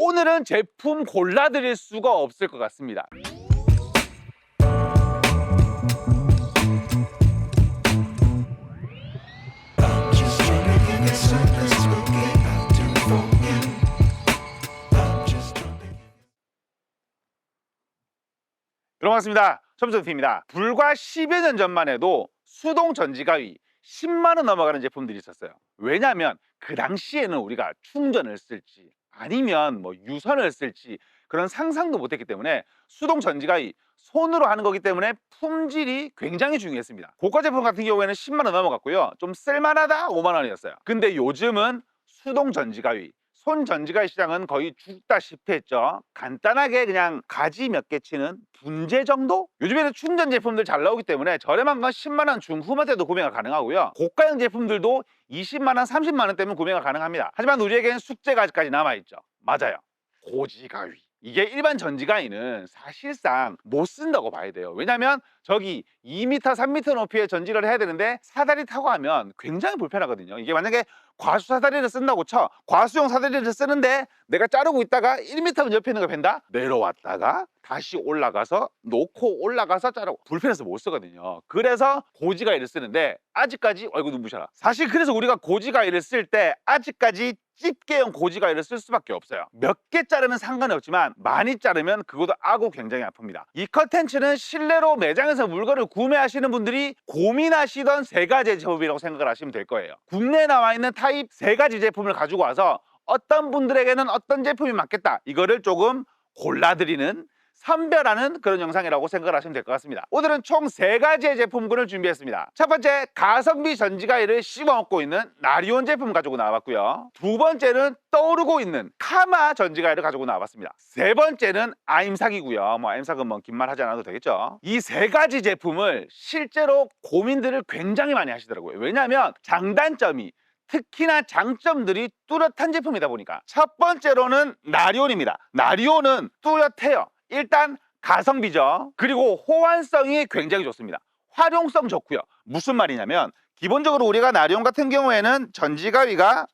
오늘은 제품 골라드릴 수가 없을 것 같습니다. 여러분 반갑습니다. 첨성TV입니다. 불과 10여 년 전만 해도 수동 전지가위 10만 원 넘어가는 제품들이 있었어요. 왜냐하면 그 당시에는 우리가 충전을 쓸지 아니면 뭐 유선을 쓸지 그런 상상도 못했기 때문에 수동 전지가위 손으로 하는 거기 때문에 품질이 굉장히 중요했습니다. 고가 제품 같은 경우에는 10만 원 넘어갔고요. 좀 쓸만하다 5만 원이었어요. 근데 요즘은 수동 전지가위 손 전지가위 시장은 거의 죽다시피 했죠. 간단하게 그냥 가지 몇 개 치는 분재 정도? 요즘에는 충전 제품들 잘 나오기 때문에 저렴한 건 10만 원 중후반대도 구매가 가능하고요. 고가형 제품들도 20만 원, 30만 원대면 구매가 가능합니다. 하지만 우리에게는 숙제가 아직까지 남아있죠. 맞아요. 고지가위. 이게 일반 전지가위는 사실상 못 쓴다고 봐야 돼요. 왜냐면 저기 2m, 3m 높이의 전지를 해야 되는데 사다리 타고 하면 굉장히 불편하거든요. 이게 만약에 과수 사다리를 쓴다고 쳐. 과수용 사다리를 쓰는데 내가 자르고 있다가 1m 옆에 있는 거 벤다? 내려왔다가 다시 올라가서 놓고 올라가서 자르고 불편해서 못 쓰거든요. 그래서 고지가위를 쓰는데 아직까지 아이고 눈부셔라. 사실 그래서 우리가 고지가위를 쓸 때 아직까지 집게형 고지가위를 쓸 수밖에 없어요. 몇 개 자르면 상관이 없지만 많이 자르면 그것도 아고 굉장히 아픕니다. 이 컨텐츠는 실내로 매장에서 물건을 구매하시는 분들이 고민하시던 세 가지 제품이라고 생각을 하시면 될 거예요. 국내에 나와 있는 타입 세 가지 제품을 가지고 와서 어떤 분들에게는 어떤 제품이 맞겠다 이거를 조금 골라드리는 선별하는 그런 영상이라고 생각을 하시면 될 것 같습니다. 오늘은 총 3가지의 제품군을 준비했습니다. 첫 번째, 가성비 전지가위를 씹어먹고 있는 나리온 제품 가지고 나와봤고요. 두 번째는 떠오르고 있는 카마 전지가위를 가지고 나와봤습니다. 세 번째는 아임삭이고요. 뭐 아임삭은 뭐 긴 말 하지 않아도 되겠죠. 이 3가지 제품을 실제로 고민들을 굉장히 많이 하시더라고요. 왜냐하면 장단점이 특히나 장점들이 뚜렷한 제품이다 보니까. 첫 번째로는 나리온입니다. 나리온은 뚜렷해요. 일단 가성비죠. 그리고 호환성이 굉장히 좋습니다. 활용성 좋고요. 무슨 말이냐면 기본적으로 우리가 나리온 같은 경우에는 전지가위가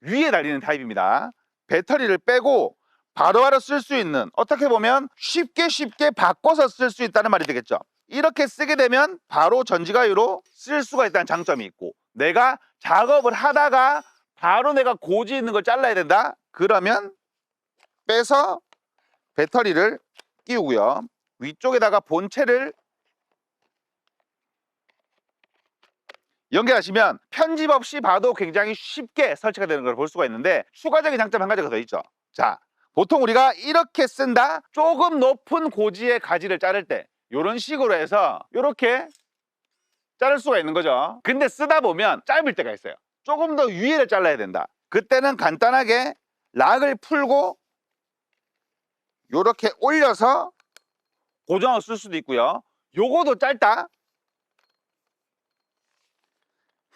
위에 달리는 타입입니다. 배터리를 빼고 바로바로 쓸 수 있는, 어떻게 보면 쉽게 바꿔서 쓸 수 있다는 말이 되겠죠. 이렇게 쓰게 되면 바로 전지가위로 쓸 수가 있다는 장점이 있고, 내가 작업을 하다가 바로 내가 고지 있는 걸 잘라야 된다? 그러면 빼서 배터리를 끼우고요. 위쪽에다가 본체를 연결하시면 편집 없이 봐도 굉장히 쉽게 설치가 되는 걸 볼 수가 있는데, 추가적인 장점 한 가지가 더 있죠. 자, 보통 우리가 이렇게 쓴다? 조금 높은 고지의 가지를 자를 때 이런 식으로 해서 이렇게 자를 수가 있는 거죠. 근데 쓰다 보면 짧을 때가 있어요. 조금 더 위에를 잘라야 된다. 그때는 간단하게 락을 풀고 이렇게 올려서 고정을 쓸 수도 있고요. 요거도 짧다.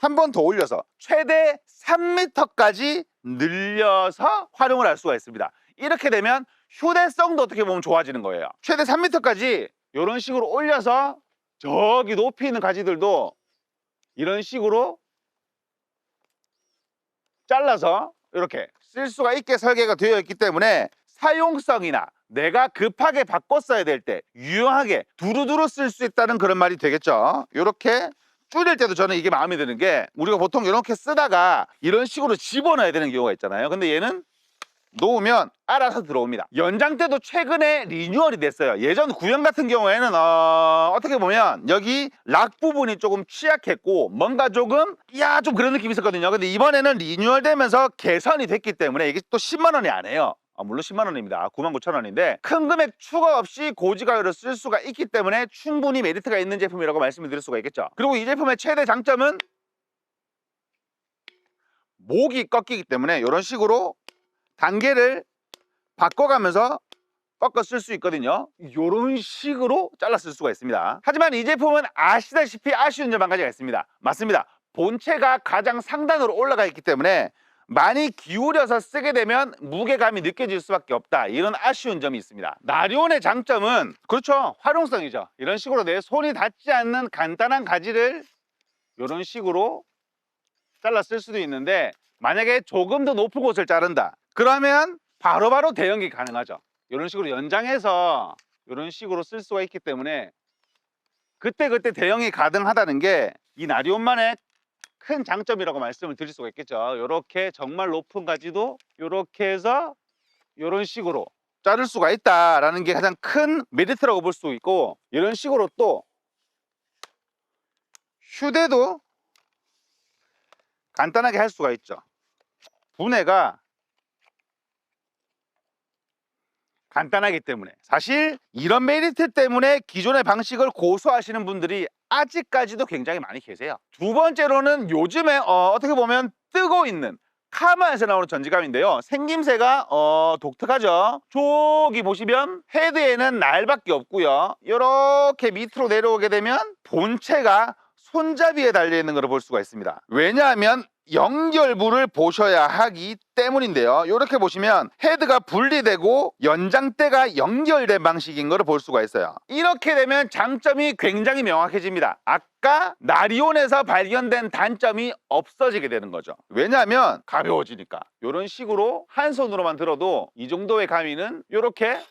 한 번 더 올려서 최대 3m까지 늘려서 활용을 할 수가 있습니다. 이렇게 되면 휴대성도 어떻게 보면 좋아지는 거예요. 최대 3m까지 이런 식으로 올려서 저기 높이 있는 가지들도 이런 식으로 잘라서 이렇게 쓸 수가 있게 설계가 되어 있기 때문에 사용성이나 내가 급하게 바꿔 써야 될 때 유용하게 두루두루 쓸 수 있다는 그런 말이 되겠죠. 이렇게 줄일 때도 저는 이게 마음에 드는 게, 우리가 보통 이렇게 쓰다가 이런 식으로 집어넣어야 되는 경우가 있잖아요. 근데 얘는 놓으면 알아서 들어옵니다. 연장대도 최근에 리뉴얼이 됐어요. 예전 구형 같은 경우에는 어떻게 보면 여기 락 부분이 조금 취약했고 뭔가 조금 좀 그런 느낌이 있었거든요. 근데 이번에는 리뉴얼 되면서 개선이 됐기 때문에 이게 또 10만 원이 안 해요. 물론 10만 원입니다. 99,000원인데 큰 금액 추가 없이 고지가위를 쓸 수가 있기 때문에 충분히 메리트가 있는 제품이라고 말씀을 드릴 수가 있겠죠. 그리고 이 제품의 최대 장점은 목이 꺾이기 때문에 이런 식으로 단계를 바꿔가면서 꺾어 쓸 수 있거든요. 이런 식으로 잘라 쓸 수가 있습니다. 하지만 이 제품은 아시다시피 아쉬운 점 한 가지가 있습니다. 맞습니다. 본체가 가장 상단으로 올라가 있기 때문에 많이 기울여서 쓰게 되면 무게감이 느껴질 수밖에 없다. 이런 아쉬운 점이 있습니다. 나리온의 장점은 그렇죠, 활용성이죠. 이런 식으로 내 손이 닿지 않는 간단한 가지를 이런 식으로 잘라 쓸 수도 있는데, 만약에 조금 더 높은 곳을 자른다 그러면 바로바로 대응이 가능하죠. 이런 식으로 연장해서 이런 식으로 쓸 수가 있기 때문에 그때그때 대응이 가능하다는 게 이 나리온만의 큰 장점이라고 말씀을 드릴 수가 있겠죠. 이렇게 정말 높은 가지도 이렇게 해서 이런 식으로 자를 수가 있다라는 게 가장 큰 메리트라고 볼 수 있고, 이런 식으로 또 휴대도 간단하게 할 수가 있죠. 분해가 간단하기 때문에. 사실 이런 메리트 때문에 기존의 방식을 고수하시는 분들이 아직까지도 굉장히 많이 계세요. 두 번째로는 요즘에 어떻게 보면 뜨고 있는 카마에서 나오는 전지감인데요. 생김새가 독특하죠. 저기 보시면 헤드에는 날밖에 없고요. 이렇게 밑으로 내려오게 되면 본체가 손잡이에 달려있는 것을 볼 수가 있습니다. 왜냐하면 연결부를 보셔야 하기 때문인데요. 이렇게 보시면 헤드가 분리되고 연장대가 연결된 방식인 것을 볼 수가 있어요. 이렇게 되면 장점이 굉장히 명확해집니다. 아까 나리온에서 발견된 단점이 없어지게 되는 거죠. 왜냐하면 가벼워지니까. 이런 식으로 한 손으로만 들어도 이 정도의 가위는 이렇게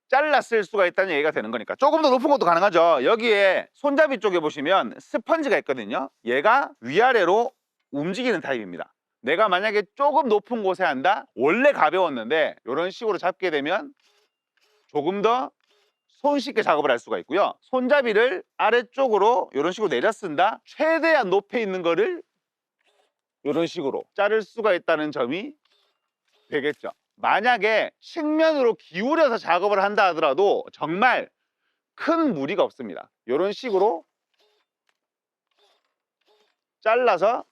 잘라 쓸 수가 있다는 얘기가 되는 거니까. 조금 더 높은 것도 가능하죠. 여기에 손잡이 쪽에 보시면 스펀지가 있거든요. 얘가 위아래로 움직이는 타입입니다. 내가 만약에 조금 높은 곳에 한다, 원래 가벼웠는데 이런 식으로 잡게 되면 조금 더 손쉽게 작업을 할 수가 있고요. 손잡이를 아래쪽으로 이런 식으로 내려 쓴다, 최대한 높이 있는 거를 이런 식으로 자를 수가 있다는 점이 되겠죠. 만약에 측면으로 기울여서 작업을 한다 하더라도 정말 큰 무리가 없습니다. 이런 식으로 잘라서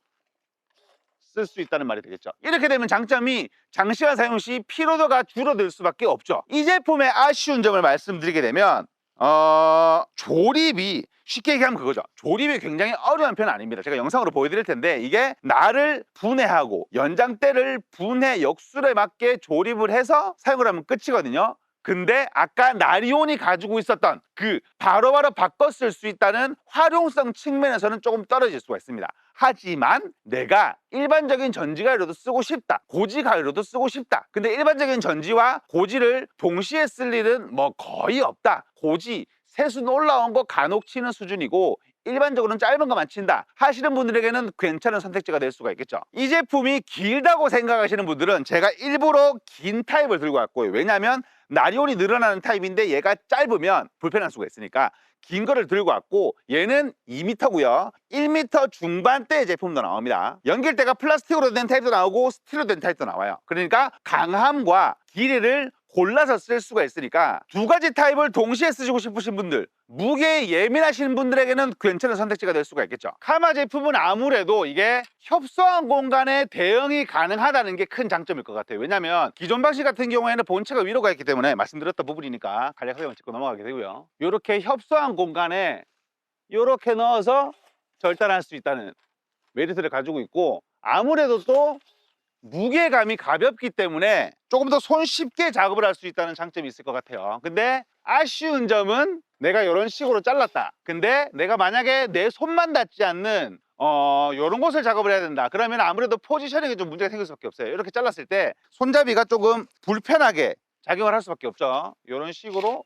쓸 수 있다는 말이 되겠죠. 이렇게 되면 장점이 장시간 사용 시 피로도가 줄어들 수밖에 없죠. 이 제품의 아쉬운 점을 말씀드리게 되면 조립이, 쉽게 얘기하면 그거죠. 조립이 굉장히 어려운 편은 아닙니다. 제가 영상으로 보여드릴 텐데, 이게 날을 분해하고 연장대를 분해 역술에 맞게 조립을 해서 사용을 하면 끝이거든요. 근데 아까 나리온이 가지고 있었던 그 바로바로 바꿔 쓸 수 있다는 활용성 측면에서는 조금 떨어질 수가 있습니다. 하지만 내가 일반적인 전지 가위로도 쓰고 싶다, 고지 가위로도 쓰고 싶다, 근데 일반적인 전지와 고지를 동시에 쓸 일은 뭐 거의 없다, 고지 세순 올라온 거 간혹 치는 수준이고 일반적으로는 짧은 것만 친다 하시는 분들에게는 괜찮은 선택지가 될 수가 있겠죠. 이 제품이 길다고 생각하시는 분들은 제가 일부러 긴 타입을 들고 왔고요. 왜냐하면 나리온이 늘어나는 타입인데 얘가 짧으면 불편할 수가 있으니까 긴 거를 들고 왔고, 얘는 2m고요 1m 중반대의 제품도 나옵니다. 연결대가 플라스틱으로 된 타입도 나오고 스틸로 된 타입도 나와요. 그러니까 강함과 길이를 골라서 쓸 수가 있으니까 두 가지 타입을 동시에 쓰시고 싶으신 분들, 무게에 예민하신 분들에게는 괜찮은 선택지가 될 수가 있겠죠. 카마 제품은 아무래도 이게 협소한 공간에 대응이 가능하다는 게 큰 장점일 것 같아요. 왜냐하면 기존 방식 같은 경우에는 본체가 위로 가 있기 때문에 말씀드렸던 부분이니까 간략하게 짚고 넘어가게 되고요. 이렇게 협소한 공간에 이렇게 넣어서 절단할 수 있다는 메리트를 가지고 있고, 아무래도 또 무게감이 가볍기 때문에 조금 더 손쉽게 작업을 할 수 있다는 장점이 있을 것 같아요. 근데 아쉬운 점은 내가 이런 식으로 잘랐다, 근데 내가 만약에 내 손만 닿지 않는 이런 곳을 작업을 해야 된다, 그러면 아무래도 포지셔닝에 좀 문제가 생길 수밖에 없어요. 이렇게 잘랐을 때 손잡이가 조금 불편하게 작용을 할 수밖에 없죠. 이런 식으로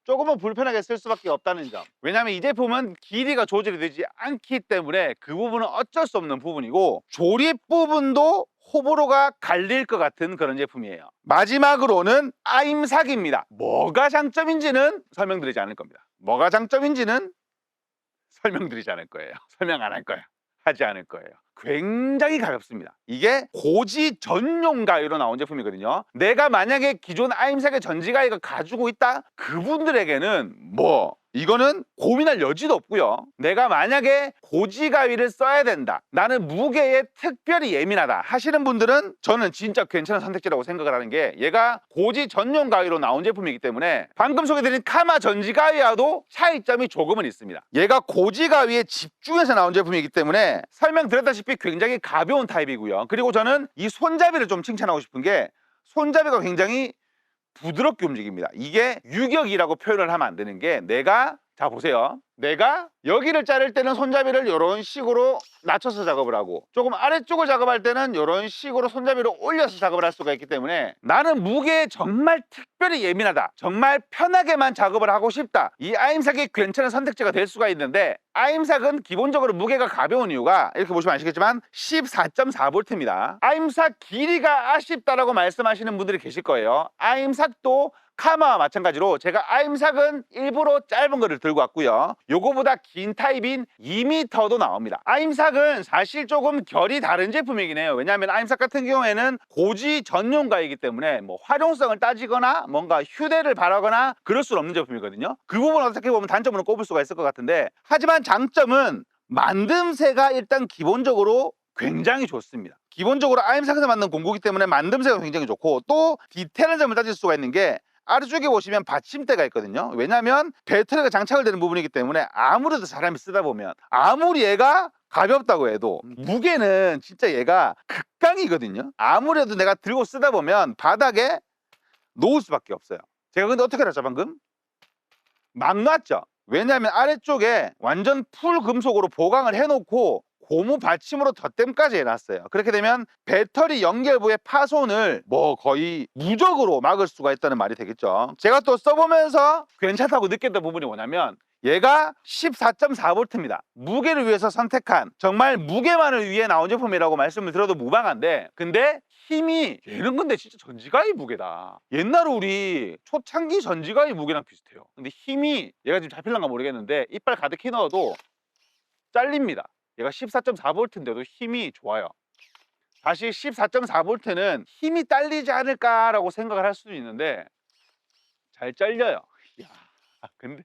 조금은 불편하게 쓸 수밖에 없다는 점. 왜냐하면 이 제품은 길이가 조절이 되지 않기 때문에 그 부분은 어쩔 수 없는 부분이고, 조립 부분도 호불호가 갈릴 것 같은 그런 제품이에요. 마지막으로는 아임삭입니다. 뭐가 장점인지는 설명드리지 않을 겁니다. 뭐가 장점인지는 설명드리지 않을 거예요. 설명 안 할 거예요. 하지 않을 거예요. 굉장히 가볍습니다. 이게 고지 전용 가위로 나온 제품이거든요. 내가 만약에 기존 아임삭의 전지 가위가 가지고 있다, 그분들에게는 뭐 이거는 고민할 여지도 없고요. 내가 만약에 고지 가위를 써야 된다, 나는 무게에 특별히 예민하다 하시는 분들은 저는 진짜 괜찮은 선택지라고 생각을 하는 게, 얘가 고지 전용 가위로 나온 제품이기 때문에 방금 소개드린 카마 전지 가위와도 차이점이 조금은 있습니다. 얘가 고지 가위에 집중해서 나온 제품이기 때문에 설명드렸다시피 굉장히 가벼운 타입이고요. 그리고 저는 이 손잡이를 좀 칭찬하고 싶은 게, 손잡이가 굉장히 부드럽게 움직입니다. 이게 유격이라고 표현을 하면 안 되는 게, 내가 자 보세요. 내가 여기를 자를 때는 손잡이를 이런 식으로 낮춰서 작업을 하고 조금 아래쪽을 작업할 때는 이런 식으로 손잡이를 올려서 작업을 할 수가 있기 때문에 나는 무게에 정말 특별히 예민하다, 정말 편하게만 작업을 하고 싶다, 이 아임삭이 괜찮은 선택지가 될 수가 있는데, 아임삭은 기본적으로 무게가 가벼운 이유가 이렇게 보시면 아시겠지만 14.4V입니다. 아임삭 길이가 아쉽다라고 말씀하시는 분들이 계실 거예요. 아임삭도 카마와 마찬가지로 제가 아임삭은 일부러 짧은 거를 들고 왔고요, 요거보다 긴 타입인 2m도 나옵니다. 아임삭은 사실 조금 결이 다른 제품이긴 해요. 왜냐하면 아임삭 같은 경우에는 고지 전용가이기 때문에 뭐 활용성을 따지거나 뭔가 휴대를 바라거나 그럴 수 없는 제품이거든요. 그 부분 어떻게 보면 단점으로 꼽을 수가 있을 것 같은데, 하지만 장점은 만듦새가 일단 기본적으로 굉장히 좋습니다. 기본적으로 아임삭에서 만든 공구기 때문에 만듦새가 굉장히 좋고, 또 디테일한 점을 따질 수가 있는 게 아래쪽에 보시면 받침대가 있거든요. 왜냐하면 배터리가 장착을 되는 부분이기 때문에 아무래도 사람이 쓰다 보면 아무리 얘가 가볍다고 해도 무게는 진짜 얘가 극강이거든요. 아무래도 내가 들고 쓰다 보면 바닥에 놓을 수밖에 없어요. 제가 근데 어떻게 알았죠 방금? 막 놨죠. 왜냐하면 아래쪽에 완전 풀 금속으로 보강을 해놓고 고무 받침으로 덧댐까지 해놨어요. 그렇게 되면 배터리 연결부의 파손을 뭐 거의 무적으로 막을 수가 있다는 말이 되겠죠. 제가 또 써보면서 괜찮다고 느꼈던 부분이 뭐냐면, 얘가 14.4V입니다. 무게를 위해서 선택한, 정말 무게만을 위해 나온 제품이라고 말씀을 드려도 무방한데, 근데 힘이, 얘는 근데 진짜 전지가이 무게다. 옛날 우리 초창기 전지가이 무게랑 비슷해요. 근데 힘이, 얘가 지금 잡힐란가 모르겠는데 이빨 가득히 넣어도 잘립니다. 얘가 14.4V인데도 힘이 좋아요. 사실 14.4V는 힘이 딸리지 않을까라고 생각을 할 수도 있는데 잘 잘려요. 이야, 근데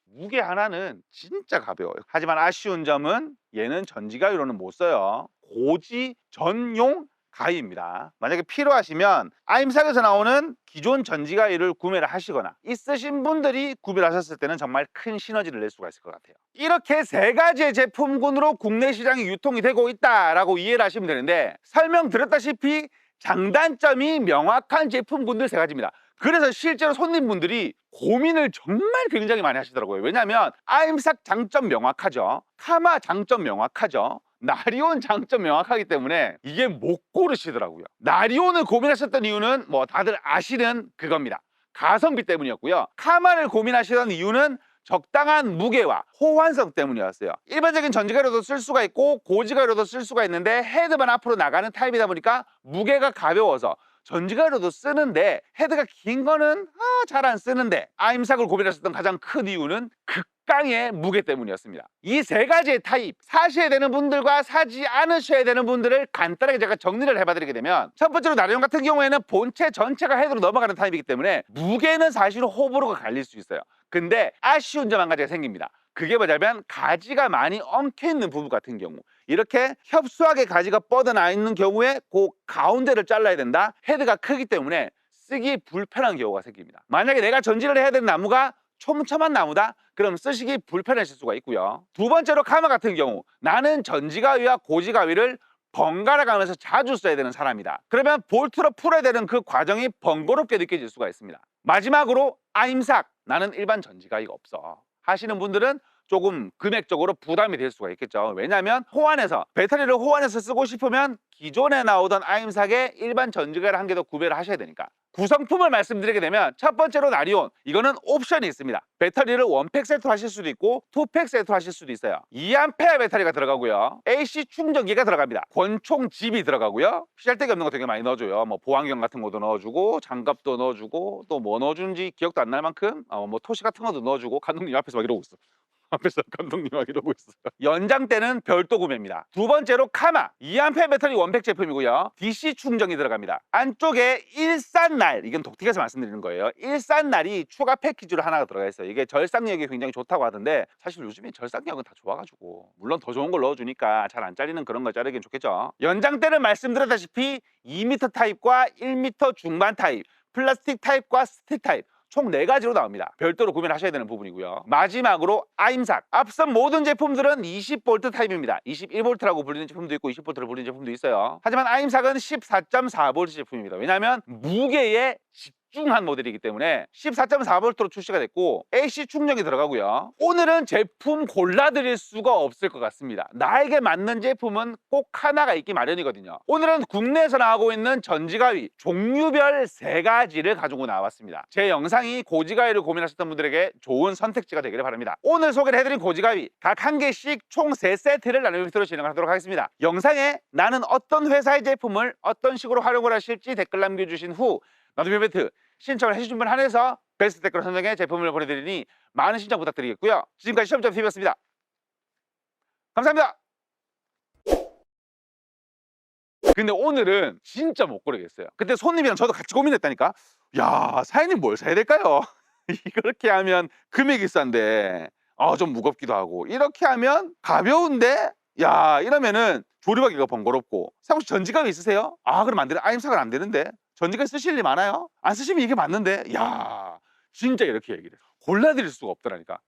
무게 하나는 진짜 가벼워요. 하지만 아쉬운 점은 얘는 전지가위로는 못 써요. 고지 전용 가위입니다. 만약에 필요하시면 아임삭에서 나오는 기존 전지가위를 구매를 하시거나 있으신 분들이 구매를 하셨을 때는 정말 큰 시너지를 낼 수가 있을 것 같아요. 이렇게 세 가지의 제품군으로 국내 시장이 유통이 되고 있다라고 이해를 하시면 되는데, 설명드렸다시피 장단점이 명확한 제품군들 세 가지입니다. 그래서 실제로 손님분들이 고민을 정말 굉장히 많이 하시더라고요. 왜냐하면 아임삭 장점 명확하죠, 카마 장점 명확하죠, 나리온 장점 명확하기 때문에 이게 못 고르시더라고요. 나리온을 고민하셨던 이유는 뭐 다들 아시는 그겁니다. 가성비 때문이었고요. 카마를 고민하시던 이유는 적당한 무게와 호환성 때문이었어요. 일반적인 전지가위로도 쓸 수가 있고 고지가위로도 쓸 수가 있는데 헤드만 앞으로 나가는 타입이다 보니까 무게가 가벼워서 전지가위로도 쓰는데, 헤드가 긴 거는 잘 안 쓰는데, 아임삭을 고민하셨던 가장 큰 이유는 극강의 무게 때문이었습니다. 이 세 가지의 타입, 사셔야 되는 분들과 사지 않으셔야 되는 분들을 간단하게 제가 정리를 해봐드리게 되면, 첫 번째로 나리온 같은 경우에는 본체 전체가 헤드로 넘어가는 타입이기 때문에 무게는 사실 호불호가 갈릴 수 있어요. 근데 아쉬운 점 한 가지가 생깁니다. 그게 뭐냐면 가지가 많이 엉켜있는 부분 같은 경우, 이렇게 협소하게 가지가 뻗어나 있는 경우에 그 가운데를 잘라야 된다. 헤드가 크기 때문에 쓰기 불편한 경우가 생깁니다. 만약에 내가 전지를 해야 되는 나무가 촘촘한 나무다, 그럼 쓰시기 불편하실 수가 있고요. 두 번째로 카마 같은 경우, 나는 전지가위와 고지가위를 번갈아 가면서 자주 써야 되는 사람이다. 그러면 볼트로 풀어야 되는 그 과정이 번거롭게 느껴질 수가 있습니다. 마지막으로 아임삭, 나는 일반 전지가위가 없어 하시는 분들은 조금 금액적으로 부담이 될 수가 있겠죠. 왜냐하면 호환해서, 배터리를 호환해서 쓰고 싶으면 기존에 나오던 아임삭의 일반 전지가위를 한 개 더 구매를 하셔야 되니까. 구성품을 말씀드리게 되면, 첫 번째로 나리온, 이거는 옵션이 있습니다. 배터리를 원팩 세트로 하실 수도 있고 투팩 세트로 하실 수도 있어요. 2A 배터리가 들어가고요, AC 충전기가 들어갑니다. 권총 집이 들어가고요, 쓸데기 없는 거 되게 많이 넣어줘요. 뭐 보안경 같은 것도 넣어주고 장갑도 넣어주고, 또 뭐 넣어준지 기억도 안 날 만큼 뭐 토시 같은 것도 넣어주고. 감독님 앞에서 막 이러고 있어. 앞에서 감독님 막 이러고 있어요. 연장대는 별도 구매입니다. 두 번째로 카마, 2A 배터리 원팩 제품이고요, DC 충전이 들어갑니다. 안쪽에 일산날, 이건 독특해서 말씀드리는 거예요. 일산날이 추가 패키지로 하나가 들어가 있어요. 이게 절삭력이 굉장히 좋다고 하던데, 사실 요즘에 절삭력은 다 좋아가지고 물론 더 좋은 걸 넣어주니까 잘 안 잘리는 그런 걸 자르긴 좋겠죠. 연장대는 말씀드렸다시피 2m 타입과 1m 중반 타입, 플라스틱 타입과 스틱 타입, 총 4가지로 나옵니다. 별도로 구매를 하셔야 되는 부분이고요. 마지막으로 아임삭, 앞선 모든 제품들은 20V 타입입니다. 21V라고 불리는 제품도 있고 20V를 불리는 제품도 있어요. 하지만 아임삭은 14.4V 제품입니다. 왜냐하면 무게에 집중한 모델이기 때문에 14.4V로 출시가 됐고 AC 충전기 들어가고요. 오늘은 제품 골라드릴 수가 없을 것 같습니다. 나에게 맞는 제품은 꼭 하나가 있기 마련이거든요. 오늘은 국내에서 나오고 있는 전지가위 종류별 3가지를 가지고 나왔습니다. 제 영상이 고지가위를 고민하셨던 분들에게 좋은 선택지가 되기를 바랍니다. 오늘 소개를 해드린 고지가위 각 한 개씩 총 3세트를 나누는 형태로 진행하도록 하겠습니다. 영상에 나는 어떤 회사의 제품을 어떤 식으로 활용을 하실지 댓글 남겨주신 후 나눔 이벤트 신청을 해주신 분 한해서 베스트 댓글 선정해 제품을 보내드리니 많은 신청 부탁드리겠고요. 지금까지 시험점TV였습니다. 감사합니다. 근데 오늘은 진짜 못 고르겠어요. 그때 손님이랑 저도 같이 고민했다니까. 야, 사장님 뭘 사야 될까요? 이렇게 하면 금액이 싼데 좀 무겁기도 하고, 이렇게 하면 가벼운데 야, 이러면은 조립하기가 번거롭고. 사고 씨 전지가위 있으세요? 그럼 안 되는, 아임삭은 안 되는데 전지가위 쓰실 일 많아요? 안 쓰시면 이게 맞는데. 야, 진짜 이렇게 얘기를 해요. 골라드릴 수가 없더라니까.